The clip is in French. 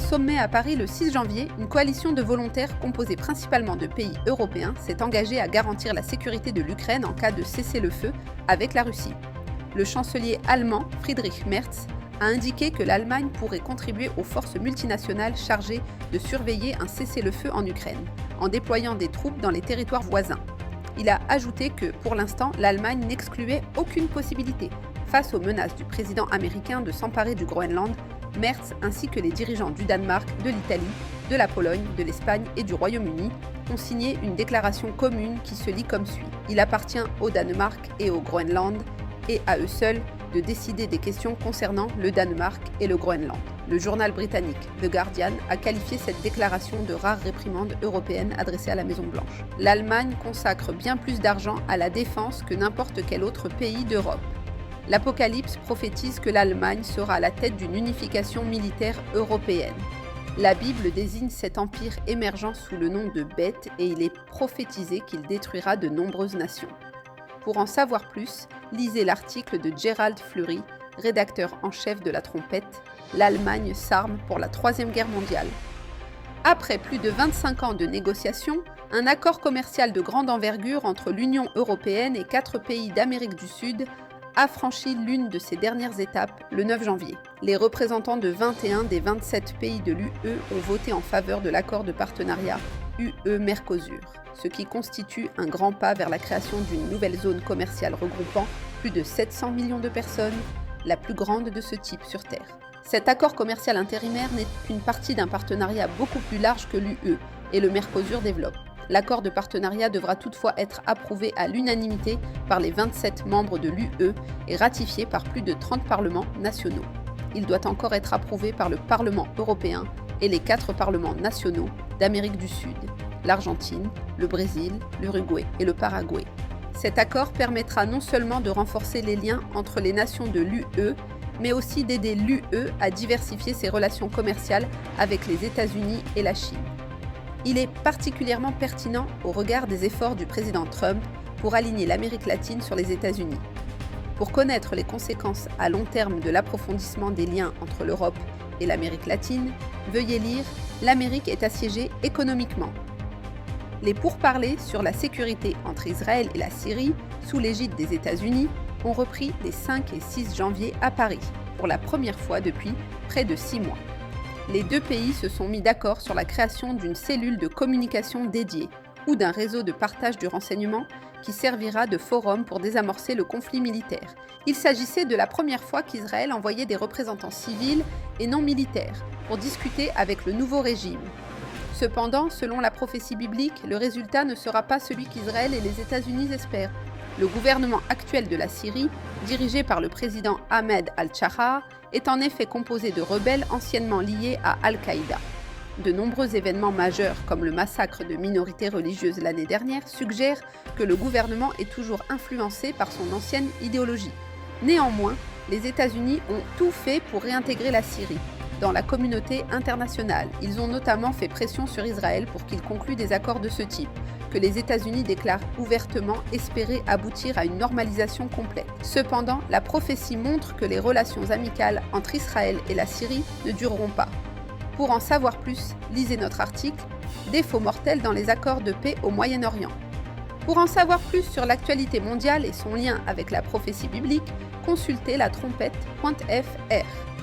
sommet à Paris le 6 janvier, une coalition de volontaires composée principalement de pays européens s'est engagée à garantir la sécurité de l'Ukraine en cas de cessez-le-feu avec la Russie. Le chancelier allemand Friedrich Merz a indiqué que l'Allemagne pourrait contribuer aux forces multinationales chargées de surveiller un cessez-le-feu en Ukraine, en déployant des troupes dans les territoires voisins. Il a ajouté que, pour l'instant, l'Allemagne n'excluait aucune possibilité. Face aux menaces du président américain de s'emparer du Groenland, Merz ainsi que les dirigeants du Danemark, de l'Italie, de la Pologne, de l'Espagne et du Royaume-Uni ont signé une déclaration commune qui se lit comme suit. Il appartient au Danemark et au Groenland, et à eux seuls, de décider des questions concernant le Danemark et le Groenland. Le journal britannique The Guardian a qualifié cette déclaration de rare réprimande européenne adressée à la Maison-Blanche. L'Allemagne consacre bien plus d'argent à la défense que n'importe quel autre pays d'Europe. L'Apocalypse prophétise que l'Allemagne sera à la tête d'une unification militaire européenne. La Bible désigne cet empire émergent sous le nom de Beth et il est prophétisé qu'il détruira de nombreuses nations. Pour en savoir plus, lisez l'article de Gerald Fleury, rédacteur en chef de La Trompette, L'Allemagne s'arme pour la Troisième Guerre mondiale. Après plus de 25 ans de négociations, un accord commercial de grande envergure entre l'Union européenne et 4 pays d'Amérique du Sud a franchi l'une de ses dernières étapes le 9 janvier. Les représentants de 21 des 27 pays de l'UE ont voté en faveur de l'accord de partenariat UE-Mercosur, ce qui constitue un grand pas vers la création d'une nouvelle zone commerciale regroupant plus de 700 millions de personnes, la plus grande de ce type sur Terre. Cet accord commercial intérimaire n'est qu'une partie d'un partenariat beaucoup plus large que l'UE et le Mercosur développe. L'accord de partenariat devra toutefois être approuvé à l'unanimité par les 27 membres de l'UE et ratifié par plus de 30 parlements nationaux. Il doit encore être approuvé par le Parlement européen et les 4 parlements nationaux d'Amérique du Sud, l'Argentine, le Brésil, l'Uruguay et le Paraguay. Cet accord permettra non seulement de renforcer les liens entre les nations de l'UE, mais aussi d'aider l'UE à diversifier ses relations commerciales avec les États-Unis et la Chine. Il est particulièrement pertinent au regard des efforts du président Trump pour aligner l'Amérique latine sur les États-Unis. Pour connaître les conséquences à long terme de l'approfondissement des liens entre l'Europe et l'Amérique latine, veuillez lire « L'Amérique est assiégée économiquement ». Les pourparlers sur la sécurité entre Israël et la Syrie, sous l'égide des États-Unis, ont repris les 5 et 6 janvier à Paris, pour la première fois depuis près de 6 mois. Les deux pays se sont mis d'accord sur la création d'une cellule de communication dédiée ou d'un réseau de partage du renseignement qui servira de forum pour désamorcer le conflit militaire. Il s'agissait de la première fois qu'Israël envoyait des représentants civils et non militaires pour discuter avec le nouveau régime. Cependant, selon la prophétie biblique, le résultat ne sera pas celui qu'Israël et les États-Unis espèrent. Le gouvernement actuel de la Syrie, dirigé par le président Ahmed al-Shara, est en effet composé de rebelles anciennement liés à Al-Qaïda. De nombreux événements majeurs, comme le massacre de minorités religieuses l'année dernière, suggèrent que le gouvernement est toujours influencé par son ancienne idéologie. Néanmoins, les États-Unis ont tout fait pour réintégrer la Syrie dans la communauté internationale. Ils ont notamment fait pression sur Israël pour qu'il conclue des accords de ce type, que les États-Unis déclarent ouvertement espérer aboutir à une normalisation complète. Cependant, la prophétie montre que les relations amicales entre Israël et la Syrie ne dureront pas. Pour en savoir plus, lisez notre article « Défauts mortels dans les accords de paix au Moyen-Orient ». Pour en savoir plus sur l'actualité mondiale et son lien avec la prophétie biblique, consultez latrompette.fr.